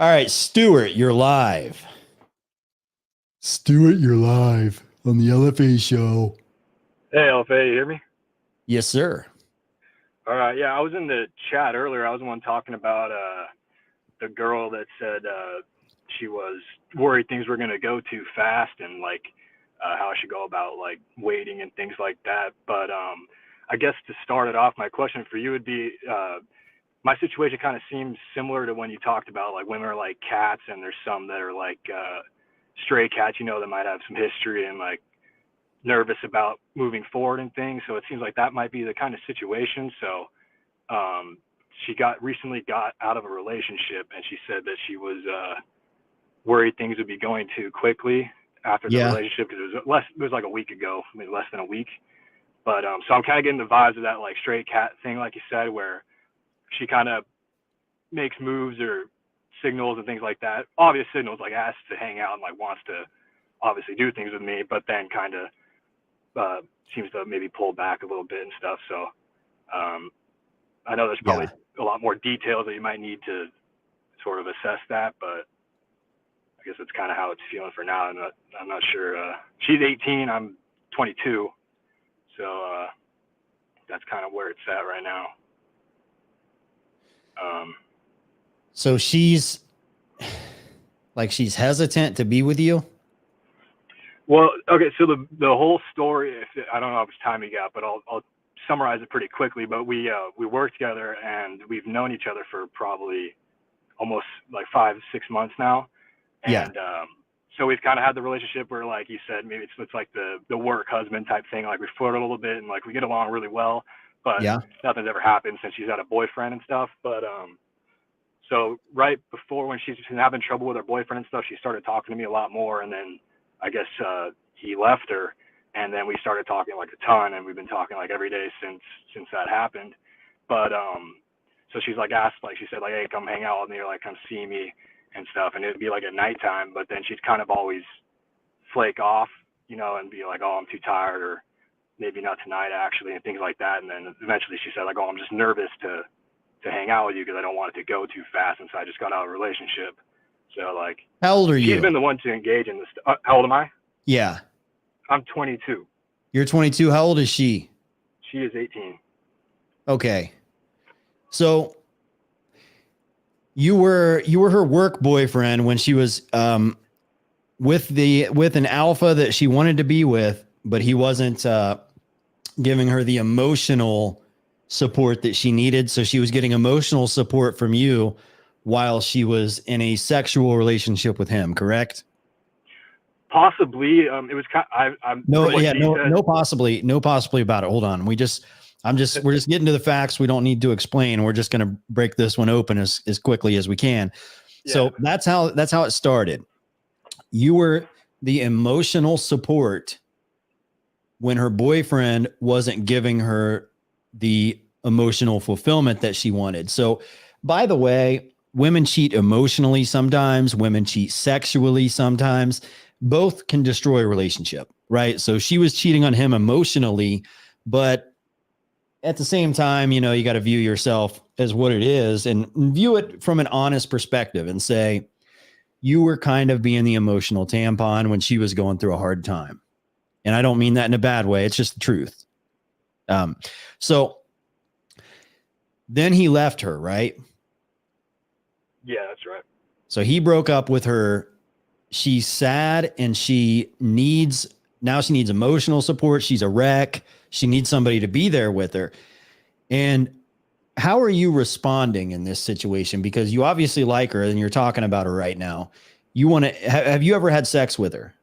All right, Stuart, you're live. Stuart, you're live on the LFA show. Hey, LFA, you hear me? Yes, sir. All right, yeah, I was in the chat earlier. I was the one talking about the girl that said she was worried things were going to go too fast and like how I should go about like waiting and things like that. But I guess to start it off, my question for you would be my situation kind of seems similar to when you talked about like women are like cats and there's some that are like stray cats, you know, that might have some history and like nervous about moving forward and things. So it seems like that might be the kind of situation. So she recently got out of a relationship, and she said that she was worried things would be going too quickly after the relationship, because it was like a week ago, maybe less than a week. But so I'm kind of getting the vibes of that like stray cat thing, like you said, where she kind of makes moves or signals and things like that. Obvious signals, like asks to hang out and like wants to obviously do things with me, but then kind of seems to maybe pull back a little bit and stuff. So I know there's probably a lot more details that you might need to sort of assess that, but I guess it's kind of how it's feeling for now. I'm not sure. She's 18, I'm 22, so that's kind of where it's at right now. So she's hesitant to be with you? Well, okay, so the whole story, I don't know how much time you got, but I'll summarize it pretty quickly. But we work together, and we've known each other for probably almost like 5-6 months now. And so we've kind of had the relationship where, like you said, maybe it's like the work husband type thing. Like we flirt a little bit, and like we get along really well. But nothing's ever happened since she's had a boyfriend and stuff. But so right before, when she's been having trouble with her boyfriend and stuff, she started talking to me a lot more, and then I guess he left her, and then we started talking like a ton, and we've been talking like every day since that happened. But so she's like asked, like she said, like, hey, come hang out with me, or like come see me and stuff, and it'd be like at nighttime. But then she'd kind of always flake off, you know, and be like, oh, I'm too tired, or maybe not tonight actually, and things like that. And then eventually she said like, oh, I'm just nervous to hang out with you because I don't want it to go too fast since I just got out of a relationship. So like, how old are you? She's been the one to engage in this. How old am I? Yeah. I'm 22. You're 22. How old is she? She is 18. Okay. So you were her work boyfriend when she was with an alpha that she wanted to be with, but he wasn't giving her the emotional support that she needed. So she was getting emotional support from you while she was in a sexual relationship with him, correct? Possibly. It was kind of, no possibly about it. Hold on. We're just getting to the facts. We don't need to explain. We're just going to break this one open as quickly as we can. Yeah. So that's how it started. You were the emotional support when her boyfriend wasn't giving her the emotional fulfillment that she wanted. So, by the way, women cheat emotionally sometimes, women cheat sexually sometimes. Both can destroy a relationship, right? So she was cheating on him emotionally, but at the same time, you know, you got to view yourself as what it is and view it from an honest perspective and say, you were kind of being the emotional tampon when she was going through a hard time. And I don't mean that in a bad way. It's just the truth. So then he left her, right? Yeah, that's right. So he broke up with her. She's sad and she needs emotional support. She's a wreck. She needs somebody to be there with her. And how are you responding in this situation? Because you obviously like her and you're talking about her right now. Have you ever had sex with her?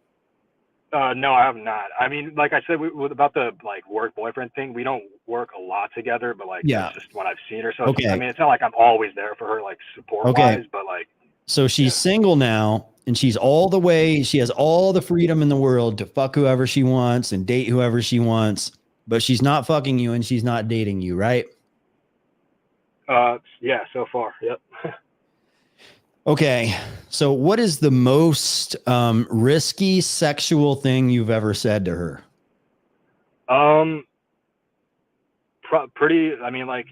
No, I have not. I mean, like I said, about the like work boyfriend thing, we don't work a lot together, but like, that's just when I've seen her. So I mean, it's not like I'm always there for her, like support wise, but like. So she's single now and she has all the freedom in the world to fuck whoever she wants and date whoever she wants, but she's not fucking you and she's not dating you, right? Yeah, so far. Yep. Okay. So what is the most risky sexual thing you've ever said to her? Pretty, I mean, like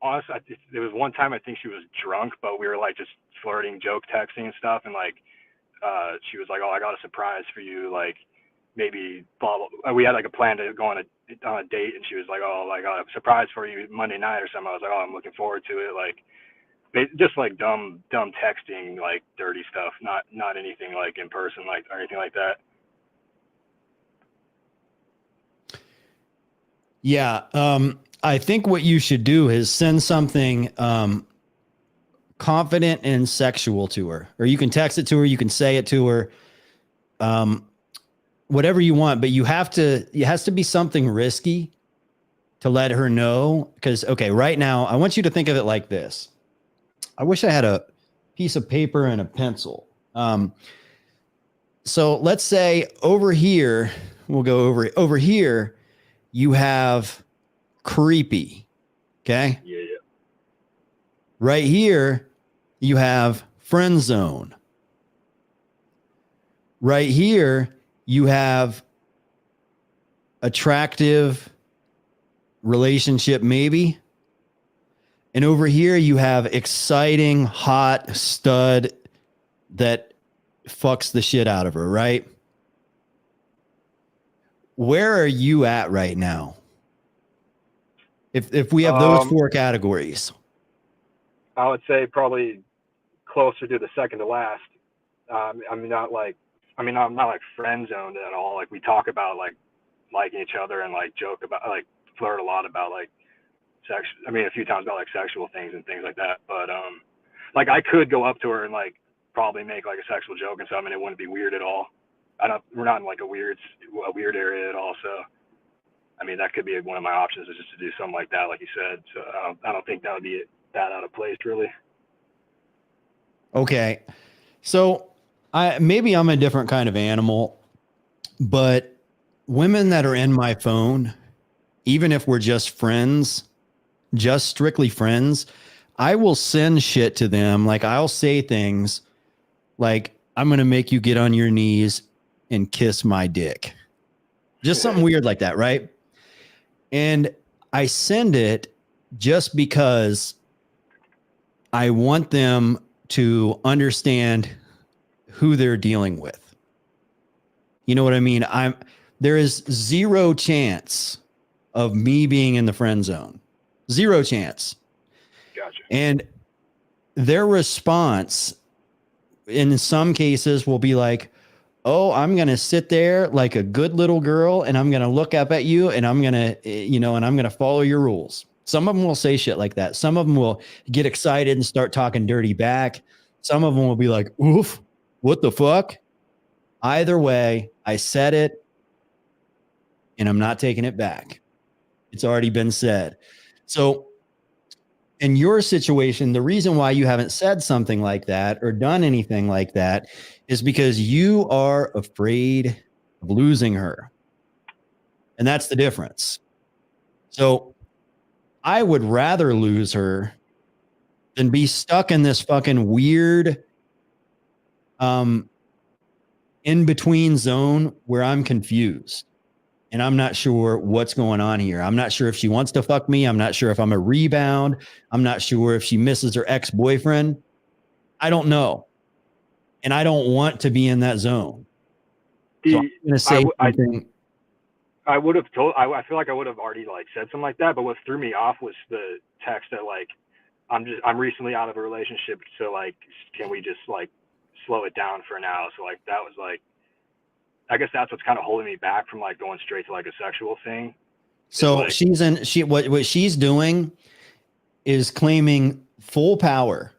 honestly, there was one time I think she was drunk, but we were like just flirting, joke texting and stuff, and like she was like, "Oh, I got a surprise for you," like maybe blah blah. We had like a plan to go on a date, and she was like, "Oh, I got a surprise for you Monday night or something." I was like, "Oh, I'm looking forward to it." Like just like dumb texting, like dirty stuff, not anything like in person, like or anything like that. Yeah. I think what you should do is send something confident and sexual to her, or you can text it to her, you can say it to her, whatever you want, but it has to be something risky to let her know. Because, okay, right now, I want you to think of it like this. I wish I had a piece of paper and a pencil. So let's say over here, we'll go over here, you have creepy. Okay. Yeah. Right here, you have friend zone. Right here, you have attractive relationship, maybe. And over here, you have exciting, hot stud that fucks the shit out of her, right? Where are you at right now? If we have those four categories. I would say probably closer to the second to last. I'm not like friend zoned at all. Like we talk about like liking each other and like joke about like flirt a lot about like sex. I mean, a few times about like sexual things and things like that. But like I could go up to her and like probably make like a sexual joke and something. It wouldn't be weird at all. We're not in like a weird area at all. So I mean, that could be one of my options is just to do something like that, like you said. So I don't think that would be that out of place, really. Okay. So maybe I'm a different kind of animal, but women that are in my phone, even if we're just friends, just strictly friends, I will send shit to them. Like I'll say things like, I'm going to make you get on your knees and kiss my dick. Just something weird like that, right? And I send it just because I want them to understand who they're dealing with. You know what I mean? There is zero chance of me being in the friend zone. Zero chance. Gotcha. And their response in some cases will be like, oh, I'm going to sit there like a good little girl and I'm going to look up at you and I'm going to, and I'm going to follow your rules. Some of them will say shit like that. Some of them will get excited and start talking dirty back. Some of them will be like, oof, what the fuck? Either way, I said it and I'm not taking it back. It's already been said. So in your situation, the reason why you haven't said something like that or done anything like that is because you are afraid of losing her. And that's the difference. So I would rather lose her than be stuck in this fucking weird in between zone where I'm confused. And I'm not sure what's going on here. I'm not sure if she wants to fuck me. I'm not sure if I'm a rebound. I'm not sure if she misses her ex-boyfriend. I don't know. And I don't want to be in that zone. So I'm going to say something. I would have told, I feel like I would have already like said something like that, but what threw me off was the text that like, I'm recently out of a relationship. So like, can we just like slow it down for now? So like, that was like, I guess that's what's kind of holding me back from like going straight to like a sexual thing. So like, what she's doing is claiming full power,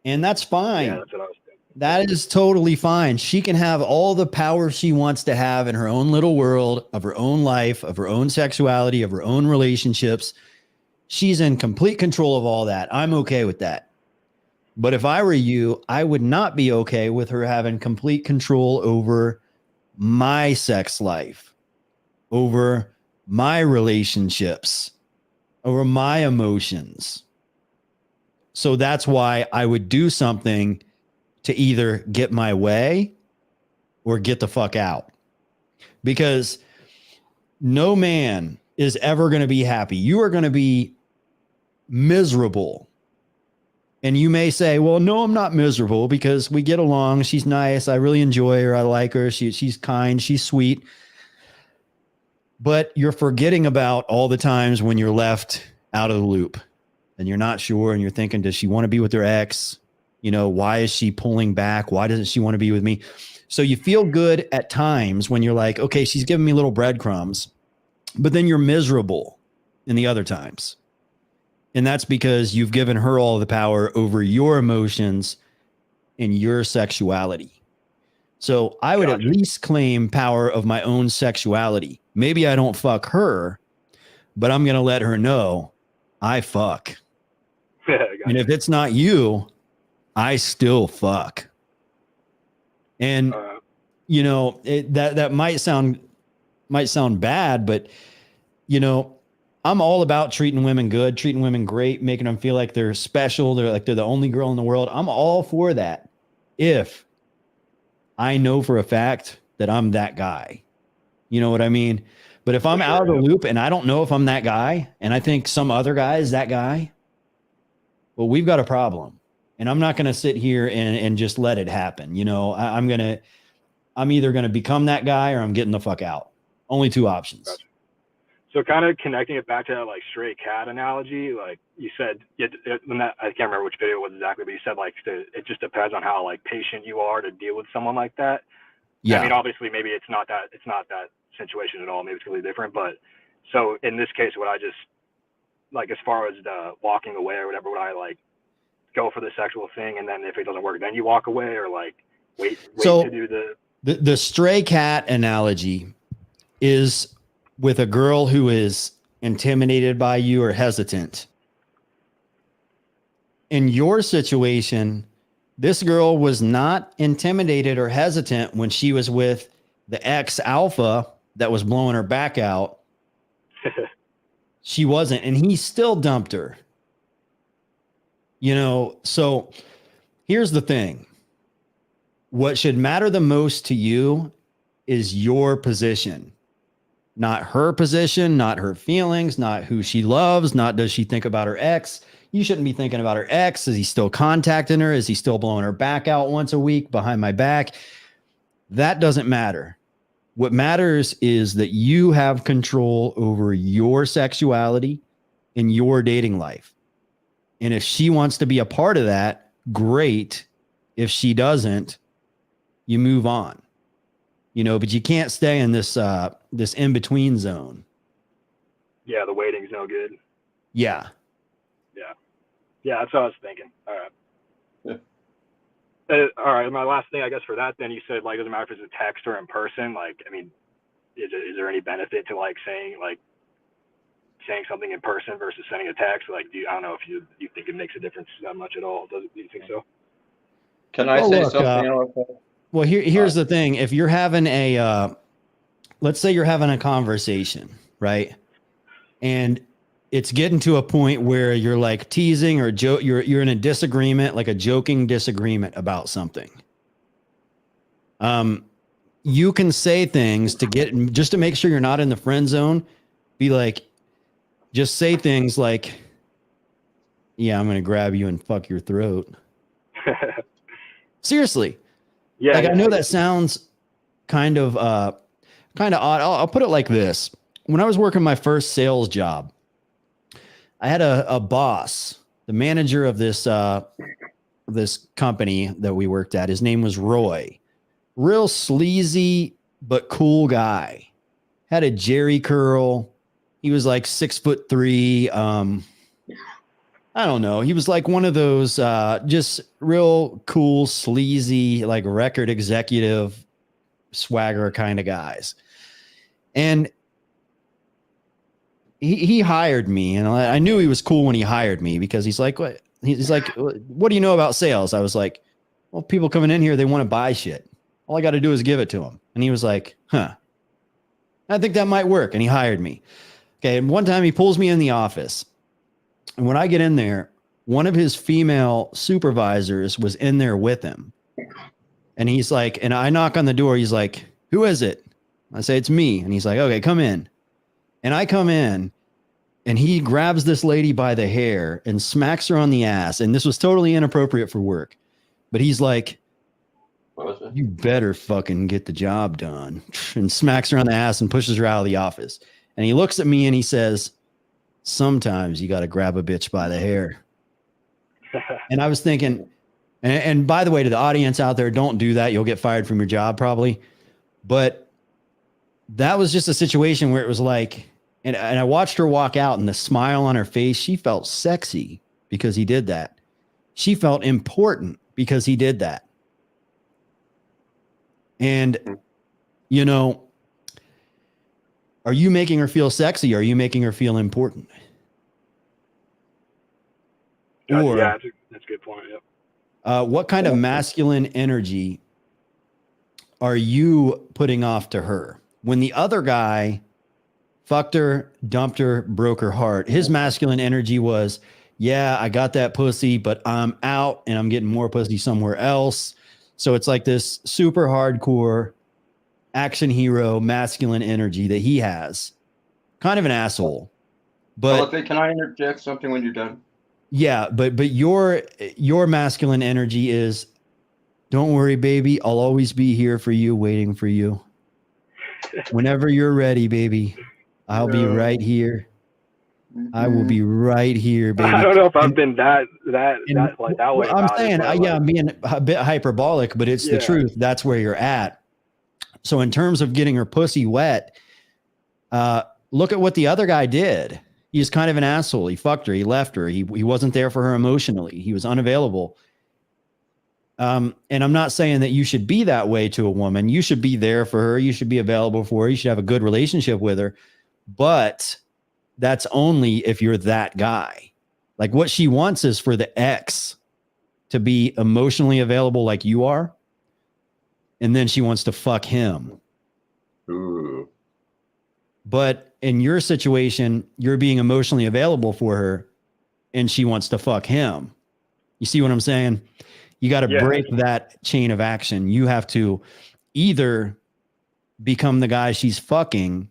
and that's fine. Yeah, that's what I was thinking. That is totally fine. She can have all the power she wants to have in her own little world of her own life, of her own sexuality, of her own relationships. She's in complete control of all that. I'm okay with that. But if I were you, I would not be okay with her having complete control over my sex life, over my relationships, over my emotions. So that's why I would do something to either get my way or get the fuck out. Because no man is ever going to be happy. You are going to be miserable. And you may say, well, no, I'm not miserable because we get along. She's nice. I really enjoy her. I like her. She's kind. She's sweet. But you're forgetting about all the times when you're left out of the loop and you're not sure. And you're thinking, does she want to be with her ex? You know, why is she pulling back? Why doesn't she want to be with me? So you feel good at times when you're like, okay, she's giving me little breadcrumbs, but then you're miserable in the other times. And that's because you've given her all the power over your emotions and your sexuality. So I would at least claim power of my own sexuality. Maybe I don't fuck her, but I'm going to let her know I fuck. And if it's not you, I still fuck. And, you know, that might sound bad, but, you know, I'm all about treating women good, treating women great, making them feel like they're special. They're the only girl in the world. I'm all for that. If I know for a fact that I'm that guy, you know what I mean? But if I'm out of the loop and I don't know if I'm that guy and I think some other guy is that guy, well, we've got a problem. And I'm not going to sit here and just let it happen. You know, I'm either going to become that guy or I'm getting the fuck out. Only two options. Gotcha. So kind of connecting it back to that like stray cat analogy, like you said, I can't remember which video it was exactly, but you said like it just depends on how like patient you are to deal with someone like that. Yeah. I mean, obviously, maybe it's not that situation at all. Maybe it's completely different. But so in this case, would I just like as far as the walking away or whatever, would I like go for the sexual thing and then if it doesn't work, then you walk away or like wait to do the stray cat analogy is with a girl who is intimidated by you or hesitant. In your situation, this girl was not intimidated or hesitant when she was with the ex alpha that was blowing her back out. She wasn't, and he still dumped her. You know, so here's the thing. What should matter the most to you is your position. Not her position, not her feelings, not who she loves, not does she think about her ex. You shouldn't be thinking about her ex. Is he still contacting her? Is he still blowing her back out once a week behind my back? That doesn't matter. What matters is that you have control over your sexuality in your dating life. And if she wants to be a part of that, great. If she doesn't, you move on. You know, but you can't stay in this in-between zone. Yeah, the waiting's no good. Yeah. Yeah, that's what I was thinking. All right. Yeah. All right, my last thing, I guess, for that, then you said, like, it doesn't matter if it's a text or in person. Like, I mean, is there any benefit to, like, saying something in person versus sending a text? Like, I don't know if you think it makes a difference that much at all. Do you think so? Can I say something? Well, here's the thing. If you're having let's say you're having a conversation, right? And it's getting to a point where you're like teasing or you're in a disagreement, like a joking disagreement about something. You can say things just to make sure you're not in the friend zone. Be like, just say things like, yeah, I'm going to grab you and fuck your throat. Seriously. Yeah. Like, I know that sounds kind of odd. I'll put it like this. When I was working my first sales job, I had a boss, the manager of this company that we worked at. His name was Roy. Real sleazy, but cool guy. Had a Jerry curl. He was like 6'3". I don't know. He was like one of those just real cool, sleazy, like record executive swagger kind of guys. And he hired me, and I knew he was cool when he hired me because he's like, what? He's like, what do you know about sales? I was like, well, people coming in here, they want to buy shit. All I got to do is give it to them. And he was like, I think that might work. And he hired me. Okay. And one time he pulls me in the office. And when I get in there, one of his female supervisors was in there with him. And he's like, and I knock on the door. He's like, who is it? I say, it's me. And he's like, okay, come in. And I come in, And he grabs this lady by the hair and smacks her on the ass. And this was totally inappropriate for work. But he's like, you better fucking get the job done. And smacks her on the ass and pushes her out of the office. And he looks at me and he says, sometimes you got to grab a bitch by the hair. And I was thinking, and by the way, to the audience out there, don't do that. You'll get fired from your job probably. But that was just a situation where it was like, and I watched her walk out and the smile on her face, she felt sexy because he did that. She felt important because he did that. And, you know, are you making her feel sexy? Or are you making her feel important? Or, yeah, that's a good point. Yep. What kind of masculine energy are you putting off to her? When the other guy fucked her, dumped her, broke her heart, his masculine energy was, yeah, I got that pussy, but I'm out and I'm getting more pussy somewhere else. So it's like this super hardcore action hero masculine energy that he has. Kind of an asshole. But can I interject something when you're done? Yeah, but your masculine energy is, don't worry, baby, I'll always be here for you, waiting for you. Whenever you're ready, baby, I'll be right here. I will be right here, baby. I don't know if I've been that way. I'm saying, yeah, I'm being a bit hyperbolic, but it's the truth. That's where you're at. So in terms of getting her pussy wet, look at what the other guy did. He's kind of an asshole. He fucked her. He left her. He wasn't there for her emotionally. He was unavailable. And I'm not saying that you should be that way to a woman. You should be there for her. You should be available for her. You should have a good relationship with her. But that's only if you're that guy. Like what she wants is for the ex to be emotionally available like you are. And then she wants to fuck him. Ooh. But in your situation, you're being emotionally available for her and she wants to fuck him. You see what I'm saying? You got to break that chain of action. You have to either become the guy she's fucking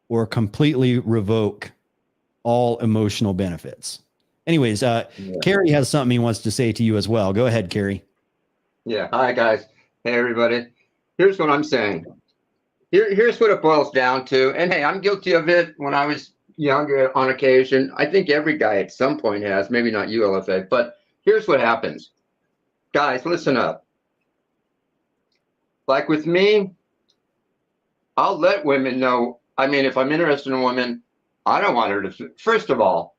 or completely revoke all emotional benefits. Anyways, Carrie has something he wants to say to you as well. Go ahead, Carrie. Yeah. Hi, guys. Hey, everybody. Here's what I'm saying. Here's what it boils down to. And hey, I'm guilty of it when I was younger on occasion. I think every guy at some point has, maybe not you, LFA, but here's what happens. Guys, listen up. Like with me, I'll let women know. I mean, if I'm interested in a woman, I don't want her to, first of all,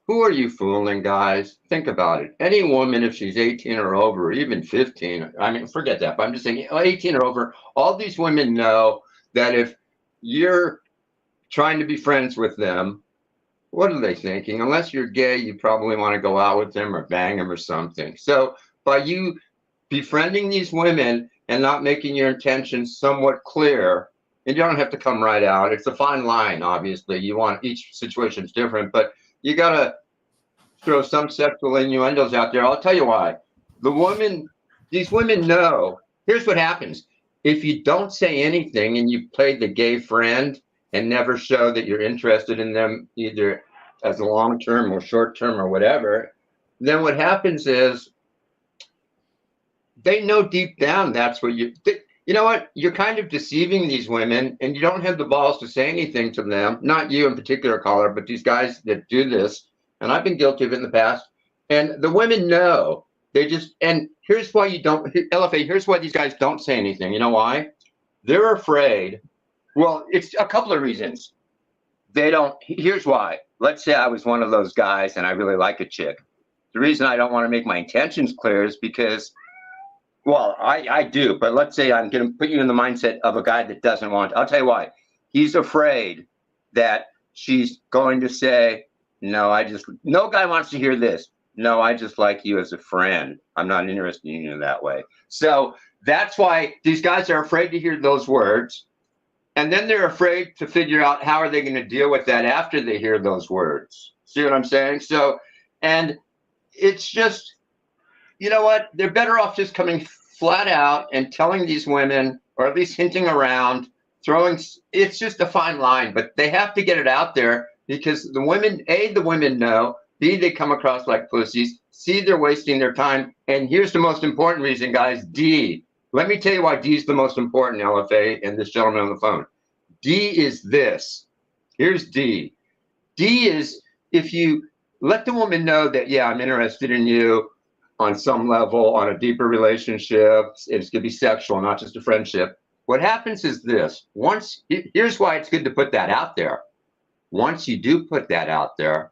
who are you fooling, guys? Think about it. Any woman, if she's 18 or over, or even 15, I mean, forget that, but I'm just saying 18 or over, all these women know that if you're trying to be friends with them, what are they thinking? Unless you're gay, you probably want to go out with them or bang them or something. So by you befriending these women and not making your intentions somewhat clear, and you don't have to come right out. It's a fine line, obviously. You want, each situation's different, but you got to throw some sexual innuendos out there. I'll tell you why. These women know. Here's what happens. If you don't say anything and you play the gay friend and never show that you're interested in them, either as a long-term or short-term or whatever, then what happens is they know deep down that's what you know what? You're kind of deceiving these women and you don't have the balls to say anything to them. Not you in particular, caller, but these guys that do this. And I've been guilty of it in the past. And the women know. They just, and here's why you don't, LFA, here's why these guys don't say anything. You know why? They're afraid. Well, it's a couple of reasons. They don't, here's why. Let's say I was one of those guys and I really like a chick. The reason I don't want to make my intentions clear is because, well, I do, but let's say I'm going to put you in the mindset of a guy that doesn't want to. I'll tell you why. He's afraid that she's going to say, no guy wants to hear this. No, I just like you as a friend. I'm not interested in you that way. So that's why these guys are afraid to hear those words. And then they're afraid to figure out how are they going to deal with that after they hear those words. See what I'm saying? So, and it's just, you know what? They're better off just coming flat out and telling these women, or at least hinting around, throwing, it's just a fine line, but they have to get it out there because the women know, B, they come across like pussies, C, they're wasting their time. And here's the most important reason, guys, D. Let me tell you why D is the most important, LFA, and this gentleman on the phone. D is this. Here's D. D is if you let the woman know that, yeah, I'm interested in you on some level, on a deeper relationship. It's going to be sexual, not just a friendship. What happens is this. Here's why it's good to put that out there. Once you do put that out there,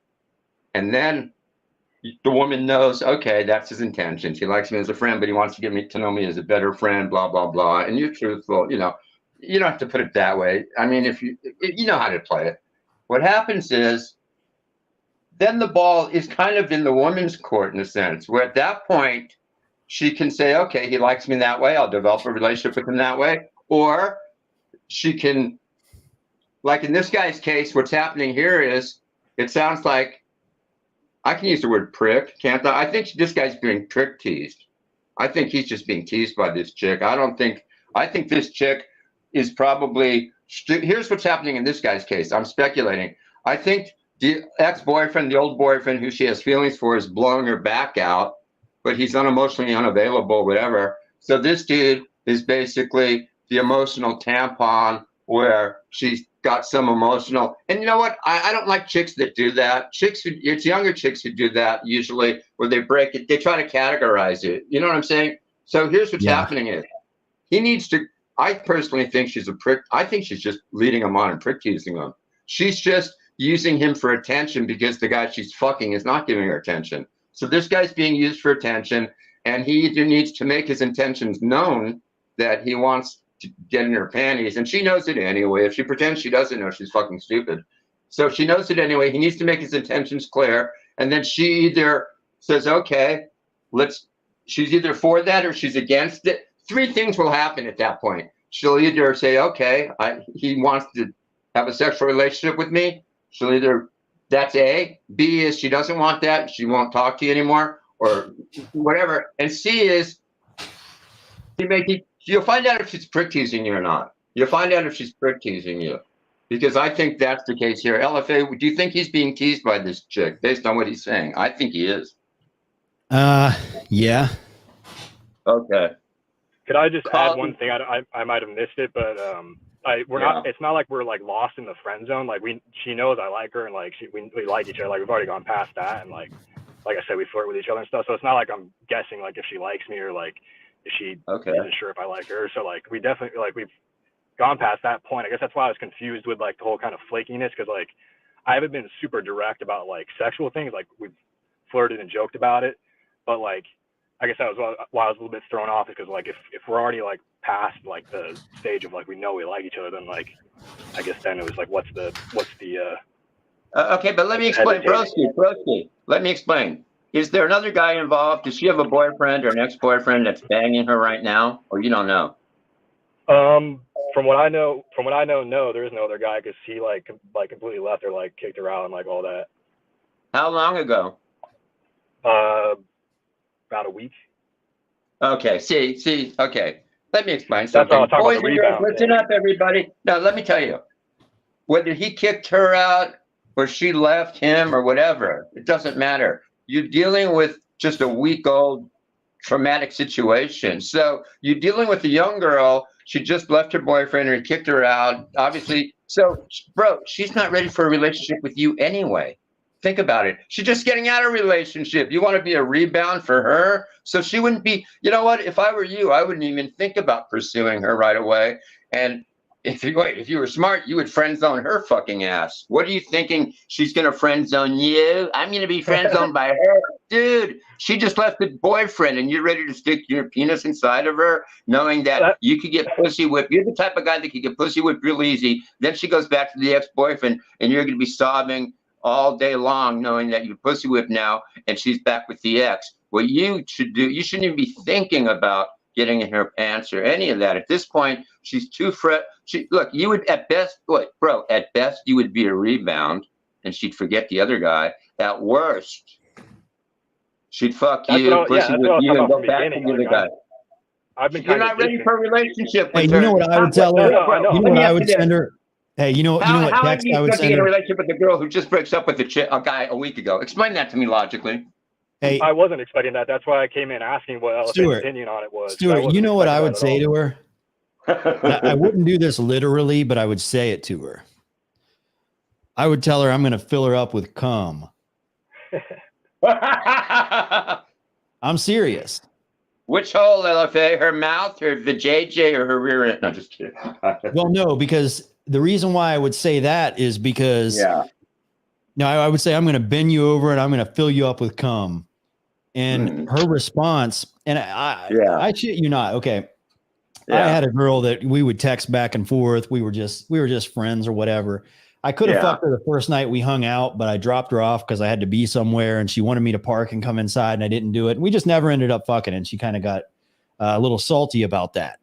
and then the woman knows, okay, that's his intention. He likes me as a friend, but he wants to get me to know me as a better friend, blah, blah, blah. And you're truthful, you don't have to put it that way. I mean, if you know how to play it. What happens is, then the ball is kind of in the woman's court in a sense, where at that point she can say, okay, he likes me that way. I'll develop a relationship with him that way. Or she can, like in this guy's case, what's happening here is it sounds like, I can use the word prick, can't I? I think this guy's being trick teased. I think he's just being teased by this chick. I think this chick is probably, here's what's happening in this guy's case. I'm speculating. I think the ex-boyfriend, the old boyfriend who she has feelings for, is blowing her back out, but he's unemotionally unavailable, whatever. So this dude is basically the emotional tampon where she's got some emotional. And you know what? I don't like chicks that do that. It's younger chicks who do that usually, where they break it. They try to categorize it. You know what I'm saying? So here's what's happening is he needs to, I personally think she's a prick. I think she's just leading him on and prick teasing him. She's just using him for attention because the guy she's fucking is not giving her attention. So this guy's being used for attention, and he either needs to make his intentions known that he wants to get in her panties, and she knows it anyway. If she pretends she doesn't know, she's fucking stupid. So she knows it anyway. He needs to make his intentions clear, and then she either says, okay, she's either for that or she's against it. Three things will happen at that point. She'll either say, okay, he wants to have a sexual relationship with me. She'll either, that's A. B is she doesn't want that. She won't talk to you anymore or whatever. And C is you'll find out if she's prick teasing you or not. You'll find out if she's prick teasing you, because I think that's the case here. LFA, do you think he's being teased by this chick based on what he's saying? I think he is. Yeah. Okay. Could I just add one thing? I might have missed it, but we're not. It's not like we're like lost in the friend zone. Like she knows I like her, and like we like each other. Like we've already gone past that, and like I said, we flirt with each other and stuff. So it's not like I'm guessing like if she likes me or like if she isn't sure if I like her. So like we definitely like we've gone past that point. I guess that's why I was confused with like the whole kind of flakiness, because like I haven't been super direct about like sexual things. Like we've flirted and joked about it, but like I guess that was why I was a little bit thrown off, because like if we're already like past like the stage of like we know we like each other, then like I guess then it was like what's the okay, but let me explain, Broski. Let me explain. Is there another guy involved? Does she have a boyfriend or an ex-boyfriend that's banging her right now, or you don't know? From what I know, no, there is no other guy, because he like completely left her, like kicked her out and like all that. How long ago? About a week. Okay, see, okay. Let me explain something. That's all Boys and girls, listen up, everybody. Now, let me tell you, whether he kicked her out or she left him or whatever, it doesn't matter. You're dealing with just a week-old traumatic situation. So you're dealing with a young girl. She just left her boyfriend or he kicked her out, obviously. So, bro, she's not ready for a relationship with you anyway. Think about it. She's just getting out of a relationship. You want to be a rebound for her? So she wouldn't be, you know what? If I were you, I wouldn't even think about pursuing her right away. And if you were smart, you would friend zone her fucking ass. What are you thinking? She's going to friend zone you? I'm going to be friend zoned by her. Dude, she just left the boyfriend and you're ready to stick your penis inside of her, knowing that you could get pussy whipped. You're the type of guy that could get pussy whipped real easy. Then she goes back to the ex-boyfriend and you're going to be sobbing all day long, knowing that you're pussy whipped now and she's back with the ex. What you should do, you shouldn't even be thinking about getting in her pants or any of that. At this point, she's too look, you would at best, at best you would be a rebound and she'd forget the other guy. At worst, she'd fuck you, pussy with you, and go back to the other guy. I've been You're not ready for a relationship with Hey, her. you know what I would tell her? You know what I would send her? Hey, you know what How are text you I would fucking send in a her? relationship with a girl who just breaks up with a guy a week ago? Explain that to me logically. Hey, I wasn't expecting that. That's why I came in asking what LFA's Stuart, opinion on it was. I Stuart, you wasn't know what I expecting would that say at to her? I wouldn't do this literally, but I would say it to her. I would tell her I'm going to fill her up with cum. I'm serious. Which hole, LFA? Her mouth, her vajayjay, or her rear end? No, just kidding. Well, no, because the reason why I would say that is because no, I would say I'm going to bend you over and I'm going to fill you up with cum. And her response, and I shit you not. Okay. I had a girl that we would text back and forth. We were just friends or whatever. I could have fucked her the first night we hung out, but I dropped her off because I had to be somewhere and she wanted me to park and come inside and I didn't do it. And we just never ended up fucking. And she kind of got a little salty about that.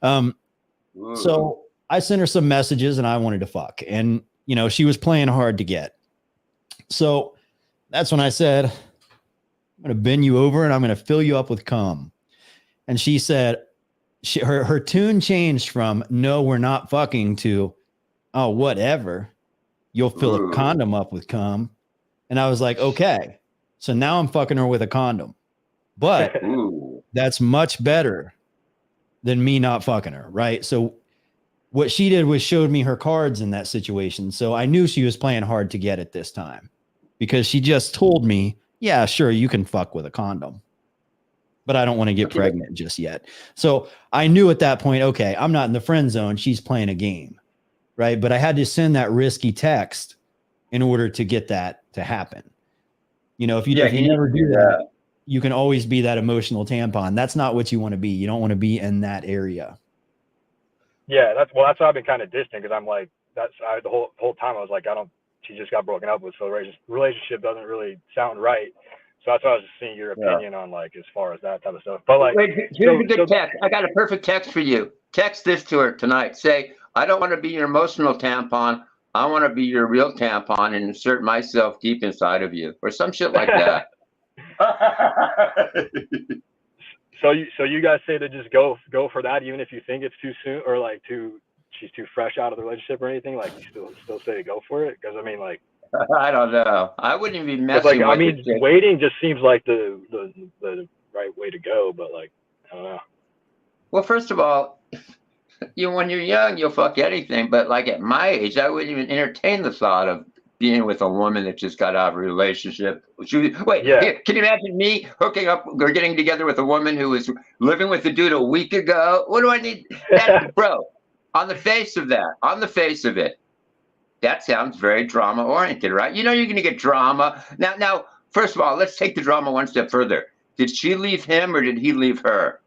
So I sent her some messages and I wanted to fuck. And, you know, she was playing hard to get. So that's when I said, I'm going to bend you over and I'm going to fill you up with cum. And she said, her tune changed from no, we're not fucking to, oh, whatever. You'll fill a condom up with cum. And I was like, okay. So now I'm fucking her with a condom. But that's much better than me not fucking her, right? So what she did was showed me her cards in that situation. So I knew she was playing hard to get it this time because she just told me, yeah, sure, you can fuck with a condom, but I don't want to get pregnant just yet. So I knew at that point, okay, I'm not in the friend zone. She's playing a game, right? But I had to send that risky text in order to get that to happen. You know, if you never do that, you can always be that emotional tampon. That's not what you want to be. You don't want to be in that area. Yeah, that's why I've been kind of distant because I'm like, the whole time I was like, she just got broken up with, so the relationship doesn't really sound right. So that's why I was just seeing your opinion on like as far as that type of stuff. But like, here's a good text. I got a perfect text for you. Text this to her tonight. Say, I don't want to be your emotional tampon. I want to be your real tampon and insert myself deep inside of you, or some shit like that. So you guys say to just go for that, even if you think it's too soon or like she's too fresh out of the relationship or anything. Like you still say to go for it, because I mean, like, I don't know. I wouldn't even be messing with it. Waiting just seems like the right way to go, but like, I don't know. Well, first of all, when you're young, you'll fuck anything. But like at my age, I wouldn't even entertain the thought of being with a woman that just got out of a relationship. Can you imagine me hooking up or getting together with a woman who was living with a dude a week ago? What do I need? Bro, on the face of it, that sounds very drama oriented, right? You know, you're going to get drama. Now, first of all, let's take the drama one step further. Did she leave him or did he leave her?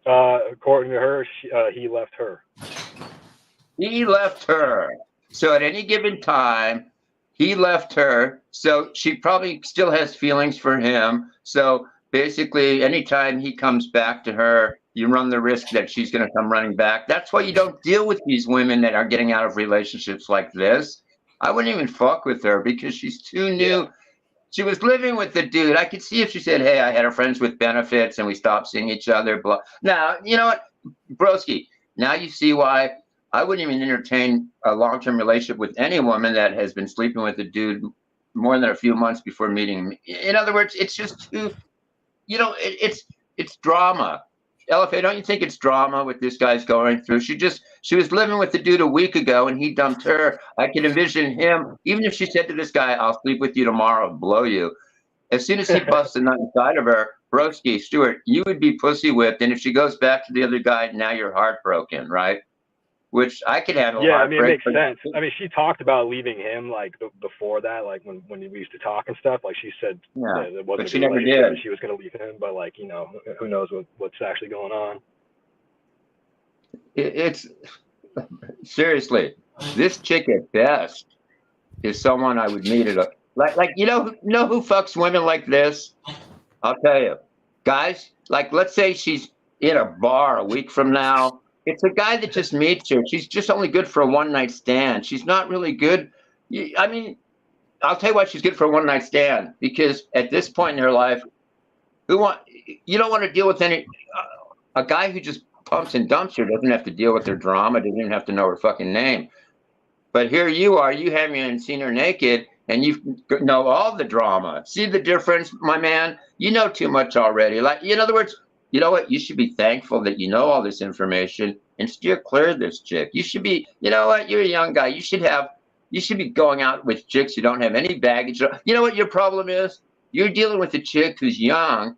According to her, he left her. He left her. So at any given time, he left her. So she probably still has feelings for him. So basically, anytime he comes back to her, you run the risk that she's going to come running back. That's why you don't deal with these women that are getting out of relationships like this. I wouldn't even fuck with her because she's too new. Yeah. She was living with the dude. I could see if she said, hey, I had a friends with benefits and we stopped seeing each other. Blah. Now, you know what, broski, now you see why I wouldn't even entertain a long-term relationship with any woman that has been sleeping with a dude more than a few months before meeting me. In other words, it's just too, you know, it's drama. LFA, don't you think it's drama what this guy's going through? She was living with the dude a week ago and he dumped her. I can envision him, even if she said to this guy, I'll sleep with you tomorrow, blow you. As soon as he busts a nut inside of her, broski, Stuart, you would be pussy whipped. And if she goes back to the other guy, now you're heartbroken, right? Which I could handle. Yeah, I mean, it makes sense. I mean, she talked about leaving him like before that, like when we used to talk and stuff. Like she said, that it wasn't. But she never did. She was going to leave him, but like, you know, who knows what's actually going on. It's seriously, this chick at best is someone I would meet at a like you know who fucks women like this? I'll tell you, guys. Like, let's say she's in a bar a week from now. It's a guy that just meets her. She's just only good for a one-night stand. She's not really good. I mean, I'll tell you why she's good for a one-night stand. Because at this point in her life, you don't want to deal with a guy who just pumps and dumps her. Doesn't have to deal with her drama. Doesn't even have to know her fucking name. But here you are, you haven't seen her naked, and you know all the drama. See the difference, my man? You know too much already. Like, in other words, you know what? You should be thankful that you know all this information and steer clear of this chick. You should be, you know what? You're a young guy. You should be going out with chicks who don't have any baggage. You know what your problem is? You're dealing with a chick who's young,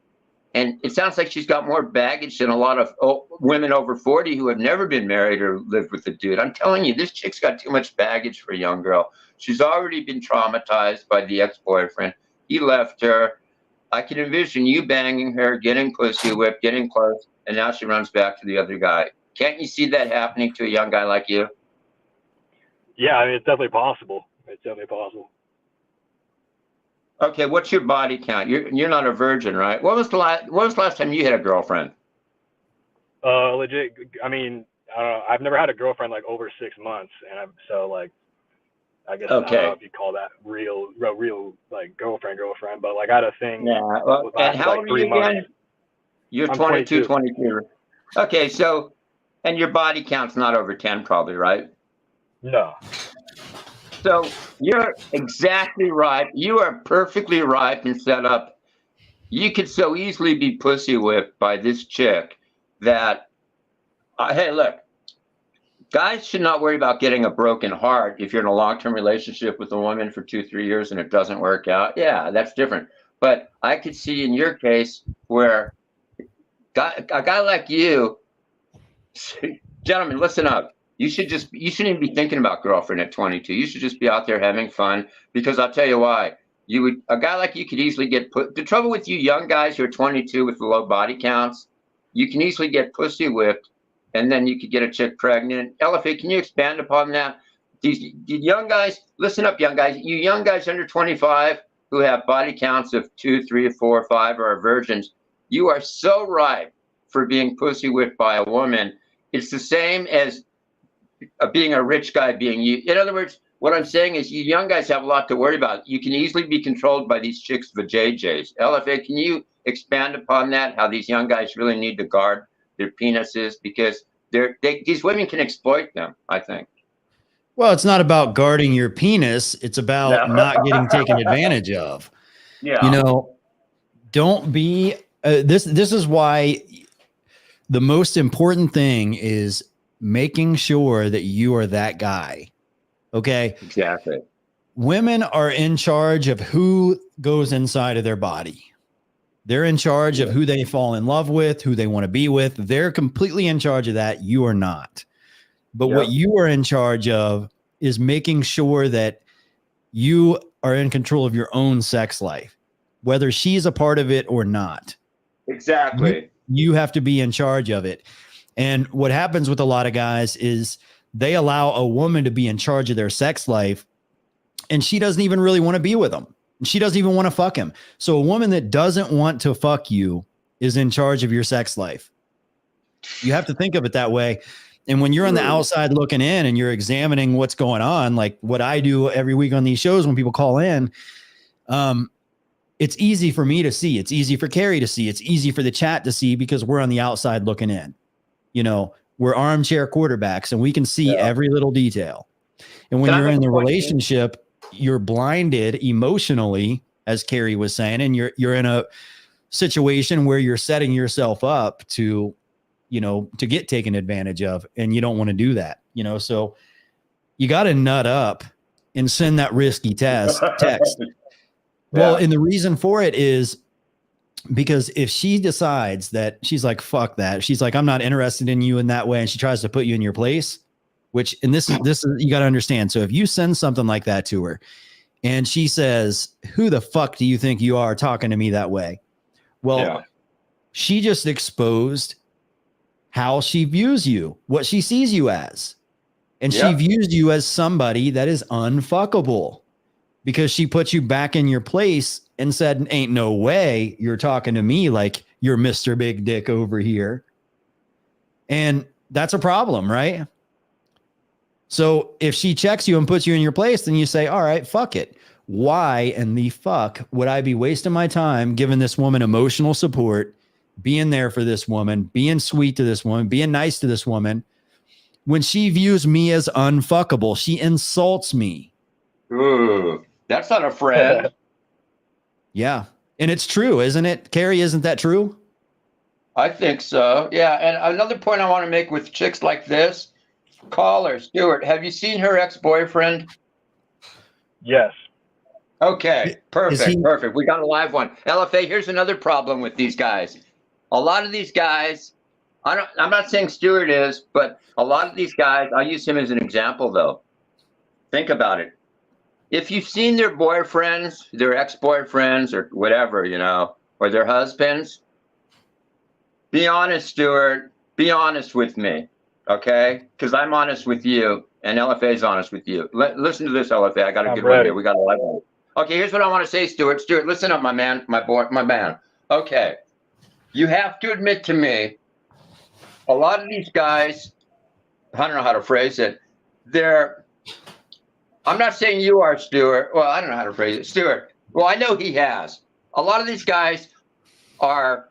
and it sounds like she's got more baggage than a lot of women over 40 who have never been married or lived with a dude. I'm telling you, this chick's got too much baggage for a young girl. She's already been traumatized by the ex-boyfriend. He left her. I can envision you banging her, getting pussy whipped, getting close, and now she runs back to the other guy. Can't you see that happening to a young guy like you? Yeah, I mean, it's definitely possible. It's definitely possible. Okay, what's your body count? You're not a virgin, right? When was the last time you had a girlfriend? Legit. I mean, I don't know. I've never had a girlfriend like over 6 months, and I guess I don't know if you call that real like girlfriend, but like I had a thing. Yeah. Well, and how old are you again? You're 22, 23. Okay, so, and your body count's not over 10 probably, right? No. So you're exactly right. You are perfectly ripe and set up. You could so easily be pussy whipped by this chick that, hey, look, guys should not worry about getting a broken heart if you're in a long-term relationship with a woman for 2-3 years and it doesn't work out. Yeah, that's different. But I could see in your case where a guy like you, gentlemen, listen up. You shouldn't even be thinking about girlfriend at 22. You should just be out there having fun, because I'll tell you why. A guy like you could easily get put. The trouble with you young guys who are 22 with low body counts, you can easily get pussy whipped, and then you could get a chick pregnant. LFA, can you expand upon that? These young guys, listen up, young guys. You young guys under 25 who have body counts of 2, 3, 4, 5, or are virgins, you are so ripe for being pussy whipped by a woman. It's the same as being a rich guy being you. In other words, what I'm saying is you young guys have a lot to worry about. You can easily be controlled by these chicks, the JJs. LFA, can you expand upon that? How these young guys really need to guard their penises, because these women can exploit them, I think. Well, it's not about guarding your penis. It's about not getting taken advantage of. Yeah. You know, don't be, this is why the most important thing is making sure that you are that guy. Okay. Exactly. Women are in charge of who goes inside of their body. They're in charge of who they fall in love with, who they want to be with. They're completely in charge of that. You are not. But what you are in charge of is making sure that you are in control of your own sex life, whether she's a part of it or not. Exactly. You have to be in charge of it. And what happens with a lot of guys is they allow a woman to be in charge of their sex life, and she doesn't even really want to be with them. She doesn't even want to fuck him. So a woman that doesn't want to fuck you is in charge of your sex life. You have to think of it that way. And when you're on the outside looking in and you're examining what's going on, like what I do every week on these shows when people call in, it's easy for me to see. It's easy for Carrie to see. It's easy for the chat to see, because we're on the outside looking in. You know, we're armchair quarterbacks and we can see every little detail. And when you're in the relationship, you're blinded emotionally, as Carrie was saying, and you're in a situation where you're setting yourself up to, you know, to get taken advantage of, and you don't want to do that, you know. So you got to nut up and send that risky text. Well, and the reason for it is because if she decides that she's like, fuck that, she's like, I'm not interested in you in that way, and she tries to put you in your place, which, and this is you got to understand. So if you send something like that to her and she says, who the fuck do you think you are talking to me that way? Well, she just exposed how she views you, what she sees you as. And she views you as somebody that is unfuckable, because she put you back in your place and said, ain't no way you're talking to me like you're Mr. Big Dick over here. And that's a problem, right? So if she checks you and puts you in your place, then you say, all right, fuck it. Why in the fuck would I be wasting my time giving this woman emotional support, being there for this woman, being sweet to this woman, being nice to this woman, when she views me as unfuckable. She insults me. Ooh, that's not a friend. Yeah. And it's true, isn't it? Carrie, isn't that true? I think so. Yeah. And another point I want to make with chicks like this, caller, Stuart, have you seen her ex-boyfriend? Yes. Okay, Is he? perfect. We got a live one. LFA, here's another problem with these guys. A lot of these guys, I'm not saying Stuart is, but a lot of these guys, I'll use him as an example though. Think about it. If you've seen their boyfriends, their ex-boyfriends or whatever, you know, or their husbands, be honest, Stuart. Be honest with me, okay? Because I'm honest with you, and LFA is honest with you. Listen to this, LFA. I got a good one here. We got a live one. Okay, here's what I want to say, Stuart. Stuart, listen up, my man, my boy, my man. Okay, you have to admit to me, a lot of these guys, I don't know how to phrase it. I'm not saying you are, Stuart. Well, I don't know how to phrase it, Stuart. Well, I know he has. A lot of these guys are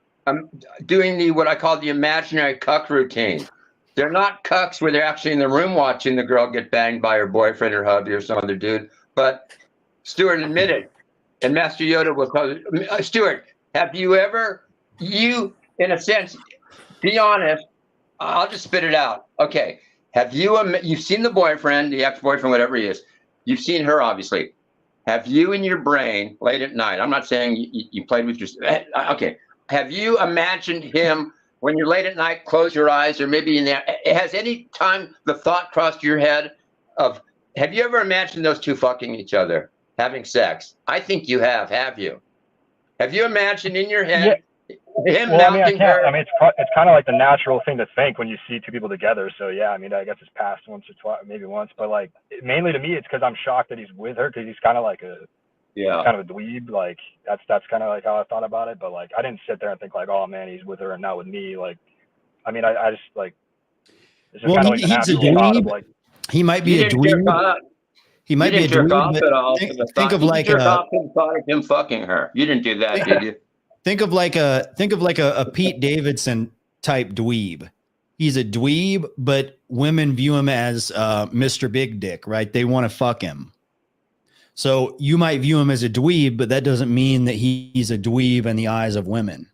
doing what I call the imaginary cuck routine. They're not cucks where they're actually in the room watching the girl get banged by her boyfriend or hubby or some other dude, but Stuart, admit it, and Master Yoda will tell you. Stuart, have you ever, in a sense, be honest, I'll just spit it out. Okay, have you've seen the boyfriend, the ex-boyfriend, whatever he is, you've seen her, obviously. Have you in your brain, late at night, I'm not saying you played with your, okay, have you imagined him when you're late at night, close your eyes, or maybe in there, has any time the thought crossed your head of, have you ever imagined those two fucking each other? Having sex? I think you have you? Have you imagined in your head him mounting her? I mean, it's kind of like the natural thing to think when you see two people together. So yeah, I mean, I guess it's passed once or twice, maybe once, but like mainly to me, it's because I'm shocked that he's with her, because he's kind of like he's kind of a dweeb. Like that's kind of like how I thought about it. But like I didn't sit there and think like, oh man, he's with her and not with me. Like, I mean, I just like it's just kind of like the natural thought of like he might be a dweeb. He might be a jerk off dweeb, at all. think of like a thought of him fucking her. You didn't do that, did you? Think of like a Pete Davidson type dweeb. He's a dweeb, but women view him as Mr. Big Dick, right? They want to fuck him. So you might view him as a dweeb, but that doesn't mean that he's a dweeb in the eyes of women.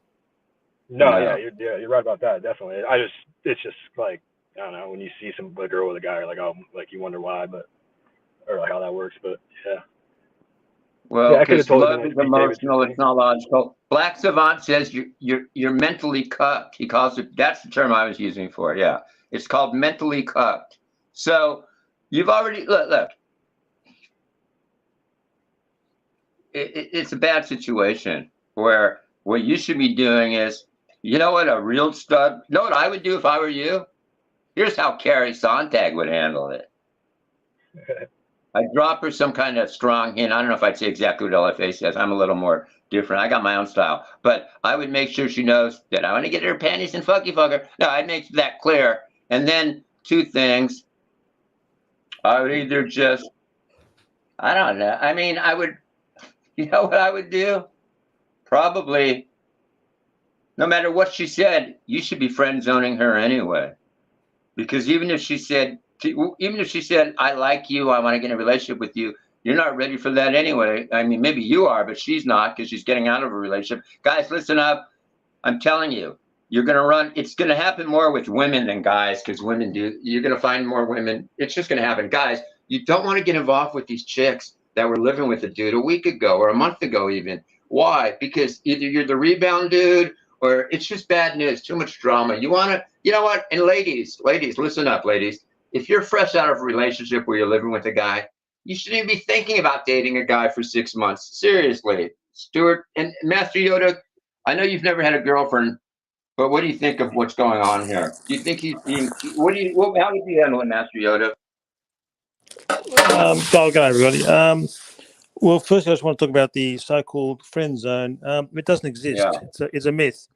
No, yeah, you're right about that. Definitely. It's just like, I don't know, when you see a girl with a guy, you're like, oh, like you wonder why, or like how that works, but yeah. Well, because love is emotional, it's not logical. Black Savant says you're mentally cucked. He calls it, that's the term I was using for it, yeah. It's called mentally cucked. So you've already, look. It's a bad situation where what you should be doing is, you know what, a real stud, you know what I would do if I were you? Here's how Carrie Sontag would handle it. I'd drop her some kind of strong hint. I don't know if I'd say exactly what LFA says. I'm a little more different. I got my own style. But I would make sure she knows that I want to get her panties and fuck her. No, I'd make that clear. And then two things. I would either just, I don't know. I mean, I would, you know what I would do? Probably, no matter what she said, you should be friend zoning her anyway. Because even if she said, I like you, I want to get in a relationship with you, you're not ready for that anyway. I mean, maybe you are, but she's not, because she's getting out of a relationship. Guys, listen up. I'm telling you, you're going to run. It's going to happen more with women than guys, because women do. You're going to find more women. It's just going to happen. Guys, you don't want to get involved with these chicks that were living with a dude a week ago or a month ago even. Why? Because either you're the rebound dude, or it's just bad news, too much drama. You want to, you know what? And ladies, listen up, ladies. If you're fresh out of a relationship where you're living with a guy, you shouldn't be thinking about dating a guy for 6 months. Seriously, Stuart and Master Yoda, I know you've never had a girlfriend, but what do you think of what's going on here? Do you think he's being, how would you handle it, Master Yoda? Welcome, everybody. Well, first, I just want to talk about the so-called friend zone. It doesn't exist. Yeah. It's a myth.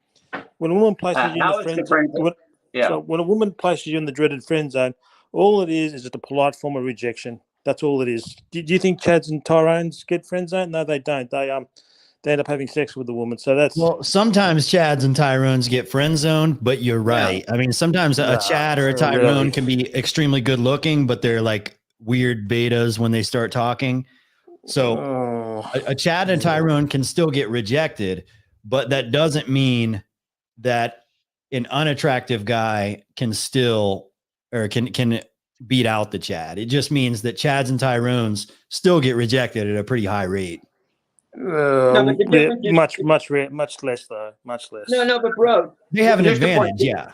When a woman places you in the friend zone, so when a woman places you in the dreaded friend zone, all it is just a polite form of rejection. That's all it is. Do you think Chads and Tyrones get friend zone? No, they don't. they end up having sex with the woman. So that's well, sometimes Chads and Tyrones get friend zoned, but you're right. I mean, sometimes a Chad or a Tyrone can be extremely good looking, but they're like weird betas when they start talking. So a Chad and Tyrone can still get rejected, but that doesn't mean that an unattractive guy can still or can beat out the Chad. It just means that Chads and Tyrones still get rejected at a pretty high rate. Much less though. Much less. No, but bro, They have an advantage, yeah.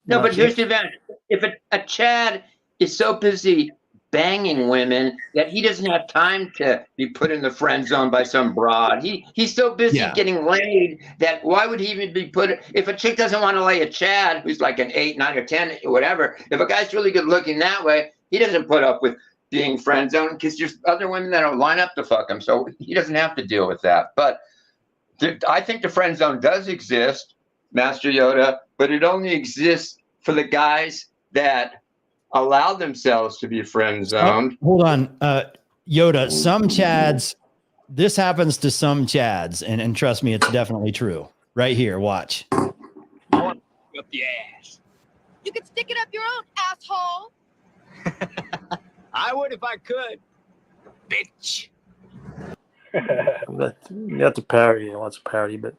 No, but here's the advantage. If a Chad is so busy banging women that he doesn't have time to be put in the friend zone by some broad. He's so busy getting laid that why would he even be put? If a chick doesn't want to lay a Chad who's like an 8, 9, or 10 or whatever, if a guy's really good looking that way, he doesn't put up with being friend zone because there's other women that don't line up to fuck him, so he doesn't have to deal with that. But I think the friend zone does exist, Master Yoda, but it only exists for the guys that allow themselves to be friend zoned. Hold on, Yoda. Some Chads, this happens to some Chads, and trust me, it's definitely true. Right here, watch. I want to stick up the ass. You can stick it up your own asshole. I would if I could, bitch. That's a parody. Well, it's a parody, but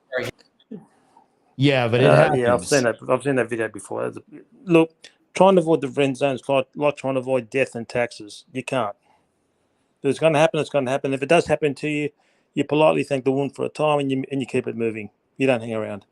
yeah, but it happens. Yeah, I've seen that video before. Look, trying to avoid the friend zone is like trying to avoid death and taxes. You can't. If it's going to happen, it's going to happen. If it does happen to you, you politely thank the woman for a time and you keep it moving. You don't hang around.